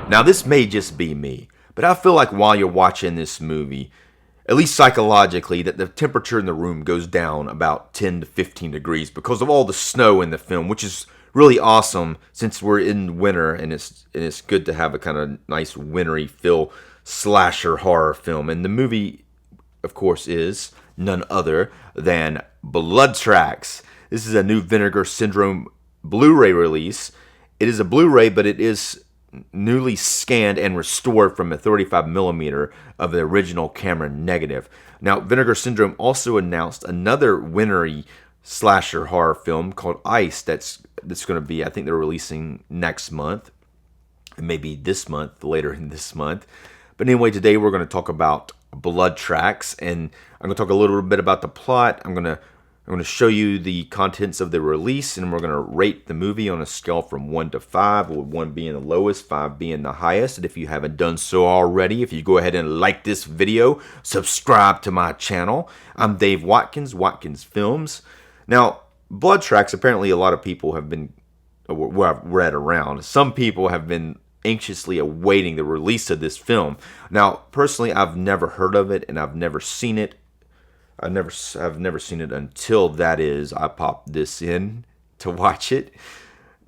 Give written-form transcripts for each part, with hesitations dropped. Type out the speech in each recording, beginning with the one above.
Now, this may just be me, but I feel like while you're watching this movie, at least psychologically, that the temperature in the room goes down about 10 to 15 degrees because of all the snow in the film, which is really awesome since we're in winter, and it's good to have a kind of nice wintry feel slasher horror film. And the movie, of course, is none other than Blood Tracks. This is a new Vinegar Syndrome Blu-ray release. It is a Blu-ray, but it is newly scanned and restored from a 35 millimeter of the original camera negative. Now, Vinegar Syndrome also announced another wintry slasher horror film called Ice that's going to be, I think they're releasing next month, maybe this month, later in this month. But anyway, today we're going to talk about Blood Tracks, and I'm going to talk a little bit about the plot. I'm going to show you the contents of the release, and we're going to rate the movie on a scale from 1 to 5, with 1 being the lowest, 5 being the highest. And if you haven't done so already, if you go ahead and like this video, subscribe to my channel. I'm Dave Watkins, Watkins Films. Now, Blood Tracks, apparently a lot of people have been, where I've read around, some people have been anxiously awaiting the release of this film. Now, personally, I've never heard of it, and I've never seen it. I've never seen it until, that is, I popped this in to watch it.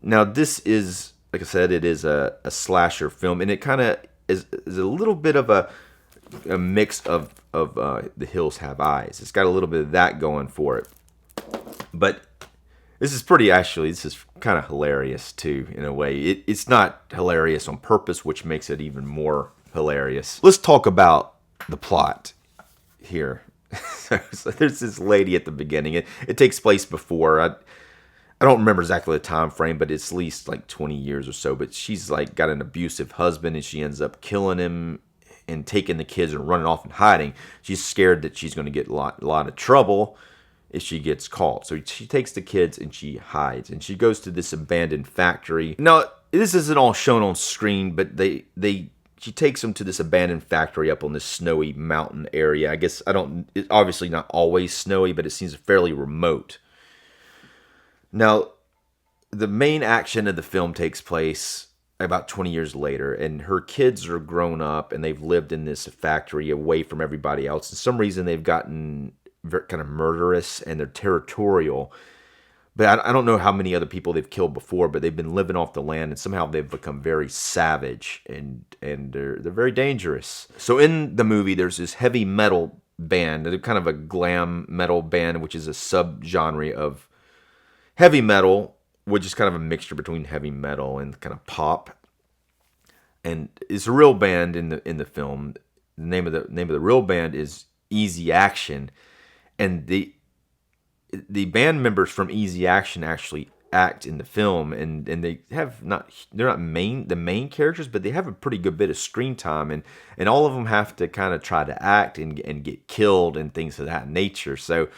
Now, this is, like I said, it is a slasher film, and it kind of is a little bit of a mix of The Hills Have Eyes. It's got a little bit of that going for it. But this is kind of hilarious, too, in a way. It's not hilarious on purpose, which makes it even more hilarious. Let's talk about the plot here. So there's this lady at the beginning. It takes place before. I don't remember exactly the time frame, but it's at least like 20 years or so. But she's like got an abusive husband, and she ends up killing him and taking the kids and running off and hiding. She's scared that she's going to get a lot of trouble if she gets caught. So she takes the kids and she hides, and she goes to this abandoned factory. Now, this isn't all shown on screen, but she takes them to this abandoned factory up on this snowy mountain area. I guess it's obviously not always snowy, but it seems fairly remote. Now, the main action of the film takes place about 20 years later, and her kids are grown up, and they've lived in this factory away from everybody else. For some reason, they've gotten kind of murderous, and they're territorial. But I don't know how many other people they've killed before, but they've been living off the land, and somehow they've become very savage, and they're very dangerous. So in the movie, there's this heavy metal band, kind of a glam metal band, which is a subgenre of heavy metal, which is kind of a mixture between heavy metal and kind of pop. And it's a real band in the film. The name of the real band is Easy Action, and the band members from Easy Action actually act in the film, and they're not the main characters, but they have a pretty good bit of screen time, and all of them have to kind of try to act and get killed and things of that nature. So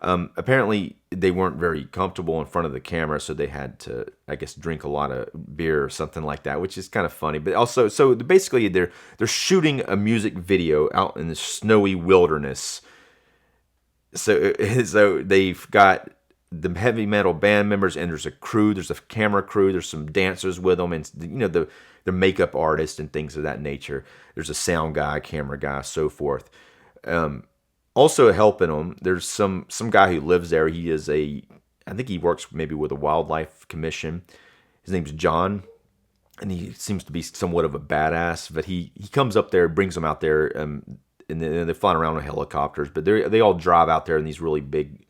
apparently they weren't very comfortable in front of the camera, so they had to, I guess, drink a lot of beer or something like that, which is kind of funny. But also, so basically they're shooting a music video out in the snowy wilderness. So they've got the heavy metal band members, and there's a crew, there's a camera crew, there's some dancers with them, and the makeup artists and things of that nature. There's a sound guy, camera guy, so forth. Also helping them, there's some guy who lives there. I think he works maybe with a wildlife commission. His name's John, and he seems to be somewhat of a badass. But he comes up there, brings them out there. And they're flying around on helicopters, but they all drive out there in these really big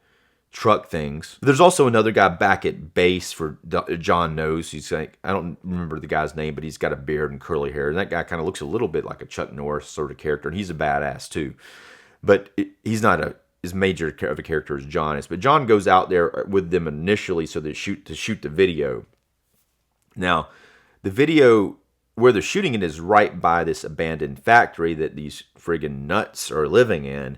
truck things. There's also another guy back at base for John knows. He's like, I don't remember the guy's name, but he's got a beard and curly hair, and that guy kind of looks a little bit like a Chuck Norris sort of character, and he's a badass too. But he's not as major of a character as John is. But John goes out there with them initially so to shoot the video. Now, the video where they're shooting it is right by this abandoned factory that these friggin' nuts are living in,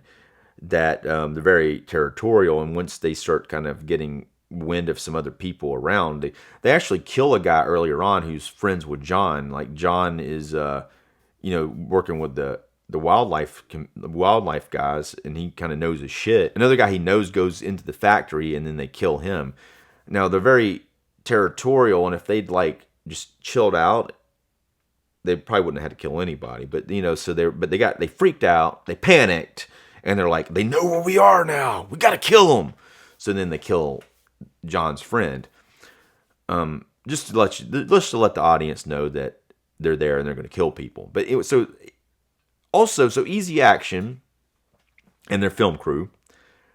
that they're very territorial, and once they start kind of getting wind of some other people around, they actually kill a guy earlier on who's friends with John. Like, John is working with the wildlife guys, and he kind of knows his shit. Another guy he knows goes into the factory, and then they kill him. Now, they're very territorial, and if they'd like just chilled out, they probably wouldn't have had to kill anybody. But so they freaked out, they panicked, and they're like, they know where we are now. We got to kill them. So then they kill John's friend. Just to let the audience know that they're there and they're going to kill people. But so Easy Action and their film crew,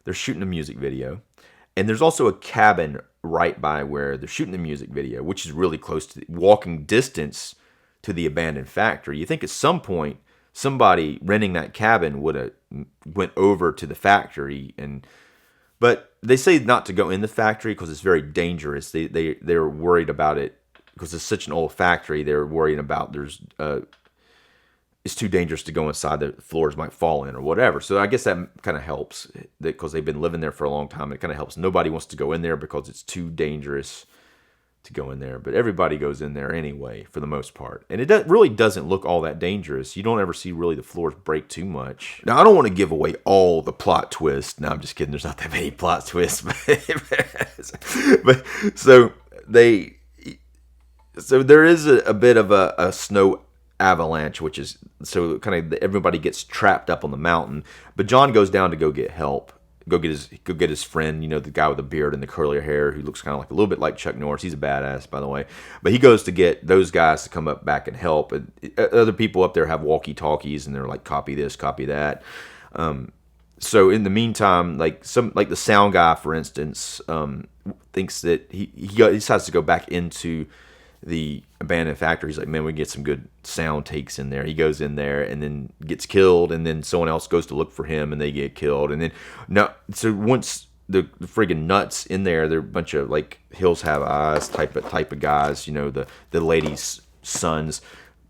they're shooting a music video, and there's also a cabin right by where they're shooting the music video, which is really close to walking distance to the abandoned factory. You think at some point somebody renting that cabin would have went over to the factory, but they say not to go in the factory because it's very dangerous. They're worried about it because it's such an old factory. They're worried about it's too dangerous to go inside. The floors might fall in or whatever. So I guess that kind of helps because they've been living there for a long time. It kind of helps. Nobody wants to go in there because it's too dangerous to go in there. But everybody goes in there anyway for the most part. And it really doesn't look all that dangerous. You don't ever see really the floors break too much. Now, I don't want to give away all the plot twists. No, I'm just kidding. There's not that many plot twists. But so there is a bit of a snow avalanche, which is so kind of everybody gets trapped up on the mountain. But John goes down to go get help, go get his friend, the guy with the beard and the curly hair who looks kind of like a little bit like Chuck Norris. He's a badass, by the way. But he goes to get those guys to come up back and help. And other people up there have walkie-talkies, and they're like, copy this, copy that. So in the meantime, like the sound guy, for instance, thinks that he decides to go back into the abandoned factory. He's like, man, we can get some good sound takes in there. He goes in there and then gets killed, and then someone else goes to look for him and they get killed. And then so once the friggin' nuts in there, they're a bunch of like Hills Have Eyes type of guys, the lady's sons.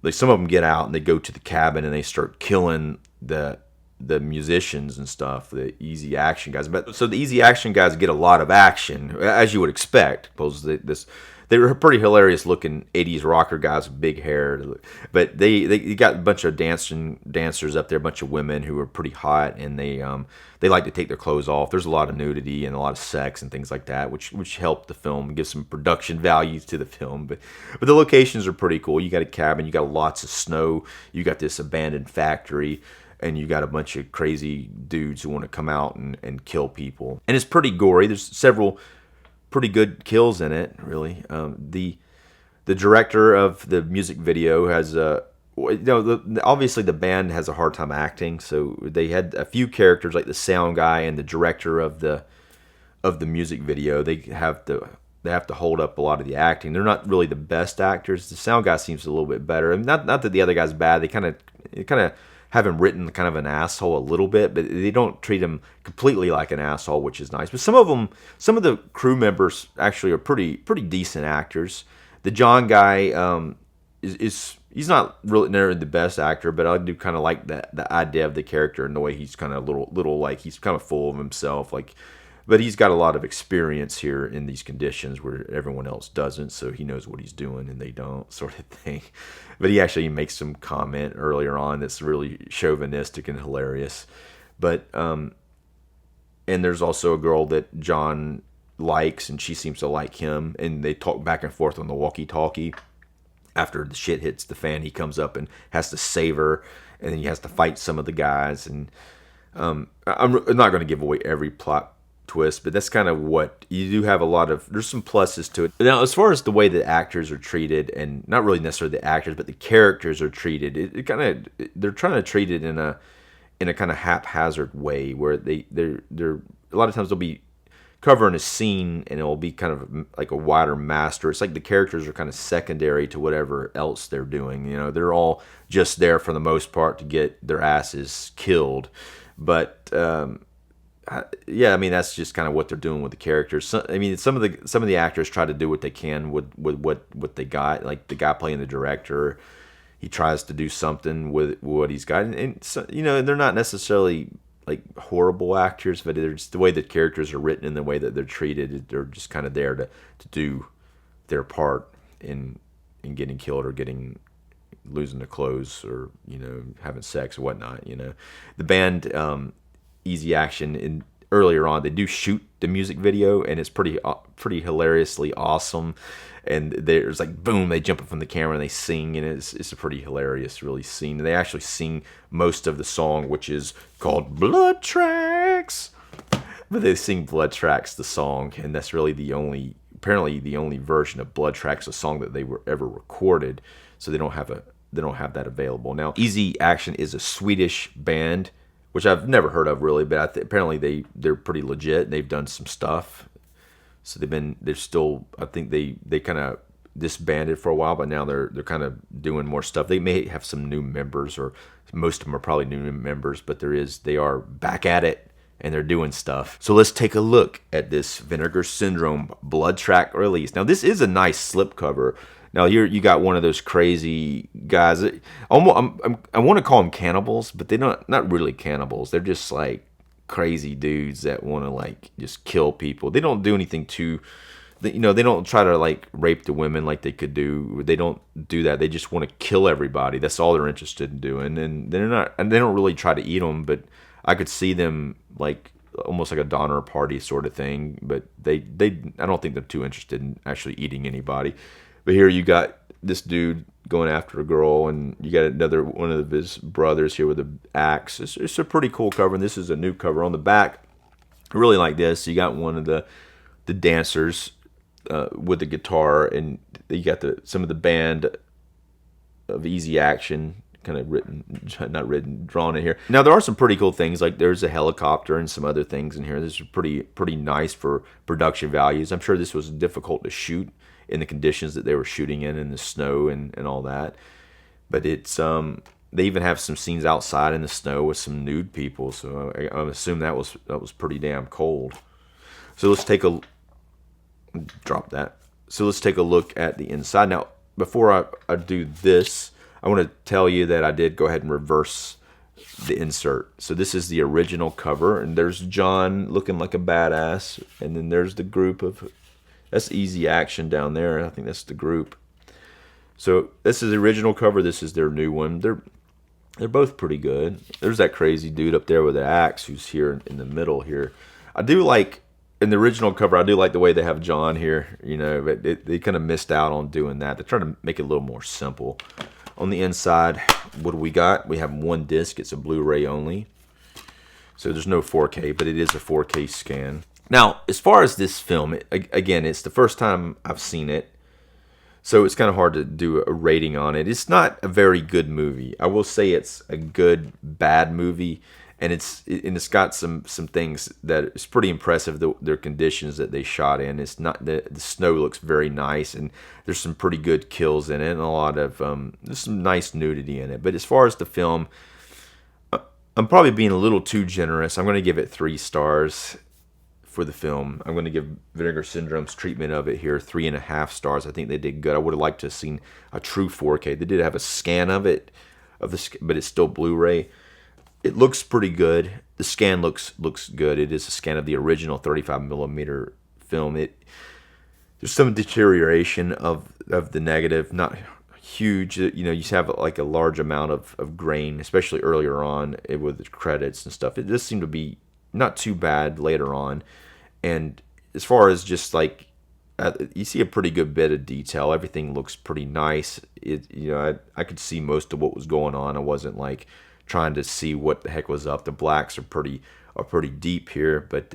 Like some of them get out and they go to the cabin and they start killing the musicians and stuff, the Easy Action guys. But so the Easy Action guys get a lot of action, as you would expect, because they were pretty hilarious looking 80s rocker guys with big hair. But they got a bunch of dancers up there, a bunch of women who are pretty hot, and they like to take their clothes off. There's a lot of nudity and a lot of sex and things like that, which help the film, give some production value to the film. But the locations are pretty cool. You got a cabin, you got lots of snow, you got this abandoned factory, and you got a bunch of crazy dudes who want to come out and kill people. And it's pretty gory. There's several pretty good kills in it, really. The director of the music video has obviously the band has a hard time acting, so they had a few characters like the sound guy and the director of the music video. They have to hold up a lot of the acting. They're not really the best actors. The sound guy seems a little bit better. I mean, not that the other guy's bad. They kind of have him written kind of an asshole a little bit, but they don't treat him completely like an asshole, which is nice. But some of the crew members actually are pretty decent actors. The John guy he's not really never the best actor, but I do kind of like the idea of the character and the way he's kind of little like he's kind of full of himself, like. But he's got a lot of experience here in these conditions where everyone else doesn't, so he knows what he's doing and they don't, sort of thing. But he actually makes some comment earlier on that's really chauvinistic and hilarious. But and there's also a girl that John likes, and she seems to like him, and they talk back and forth on the walkie-talkie. After the shit hits the fan, he comes up and has to save her, and then he has to fight some of the guys. And I'm not going to give away every plot twist, but that's kind of what you do have. There's some pluses to it. Now, as far as the way the actors are treated, and not really necessarily the actors, but the characters are treated, they're trying to treat it in a kind of haphazard way, where they're a lot of times they'll be covering a scene and it'll be kind of like a wider master. It's like the characters are kind of secondary to whatever else they're doing. They're all just there for the most part to get their asses killed, but yeah, I mean that's just kind of what they're doing with the characters. Some of the actors try to do what they can with what they got. Like the guy playing the director, he tries to do something with what he's got, and so, they're not necessarily like horrible actors, but it's the way that characters are written and the way that they're treated. They're just kind of there to do their part in getting killed or losing their clothes or having sex or whatnot. The band. Easy Action, and earlier on, they do shoot the music video, and it's pretty hilariously awesome. And there's like, boom, they jump up from the camera and they sing, and it's a pretty hilarious, really scene. And they actually sing most of the song, which is called Blood Tracks. But they sing Blood Tracks, the song, and that's really apparently the only version of Blood Tracks, a song that they were ever recorded. So they don't have that available now. Easy Action is a Swedish band, which I've never heard of really, but apparently they're pretty legit. They've done some stuff. So they're still, I think they kind of disbanded for a while, but now they're kind of doing more stuff. They may have some new members, or most of them are probably new members, but they are back at it, and they're doing stuff. So let's take a look at this Vinegar Syndrome Blood Track release. Now this is a nice slipcover. Now here you got one of those crazy guys. I want to call them cannibals, but they're not really cannibals. They're just like crazy dudes that want to like just kill people. They don't do anything they don't try to like rape the women like they could do. They don't do that. They just want to kill everybody. That's all they're interested in doing. And they don't really try to eat them, but I could see them like almost like a Donner Party sort of thing. But I don't think they're too interested in actually eating anybody. But here you got this dude going after a girl, and you got another one of his brothers here with an axe. It's a pretty cool cover, and this is a new cover. On the back, I really like this. You got one of the dancers with the guitar, and you got some of the band of Easy Action kind of drawn in here. Now there are some pretty cool things, like there's a helicopter and some other things in here. This is pretty nice for production values. I'm sure this was difficult to shoot in the conditions that they were shooting in the snow and all that. But it's they even have some scenes outside in the snow with some nude people. So I assume that was pretty damn cold. So let's take a look at the inside. Now before I do this, I want to tell you that I did go ahead and reverse the insert. So this is the original cover, and there's John looking like a badass, and then there's the group of. That's Easy Action down there. I think that's the group. So this is the original cover. This is their new one. They're both pretty good. There's that crazy dude up there with the axe who's here in the middle here. I do like, in the original cover, I do like the way they have John here. But they kind of missed out on doing that. They're trying to make it a little more simple. On the inside, what do we got? We have one disc. It's a Blu-ray only. So there's no 4K, but it is a 4K scan. Now, as far as this film, again, it's the first time I've seen it, so it's kind of hard to do a rating on it. It's not a very good movie. I will say it's a good, bad movie, and it's got some things that it's pretty impressive. Their conditions that they shot in. It's not the snow looks very nice, and there's some pretty good kills in it, and a lot of there's some nice nudity in it. But as far as the film, I'm probably being a little too generous. I'm going to give it 3 stars. For the film, I'm going to give Vinegar Syndrome's treatment of it here 3.5 stars. I think they did good. I would have liked to have seen a true 4K. They did have a scan of it, but it's still Blu-ray. It looks pretty good. The scan looks good. It is a scan of the original 35mm film. There's some deterioration of the negative, not huge. You have like a large amount of grain, especially earlier on with the credits and stuff. It does seem to be not too bad later on. And as far as just like you see a pretty good bit of detail. Everything looks pretty nice. I could see most of what was going on. I wasn't like trying to see what the heck was up. The blacks are pretty deep here, but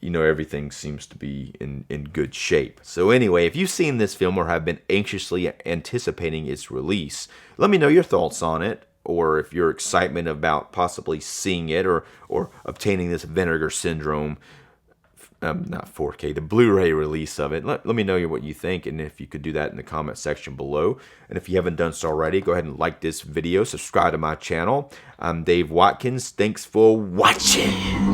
everything seems to be in good shape. So anyway, if you've seen this film or have been anxiously anticipating its release, let me know your thoughts on it, or if your excitement about possibly seeing it or obtaining this Vinegar Syndrome, not 4K, the Blu-ray release of it. Let me know what you think, and if you could do that in the comment section below. And if you haven't done so already, go ahead and like this video, subscribe to my channel. I'm Dave Watkins. Thanks for watching.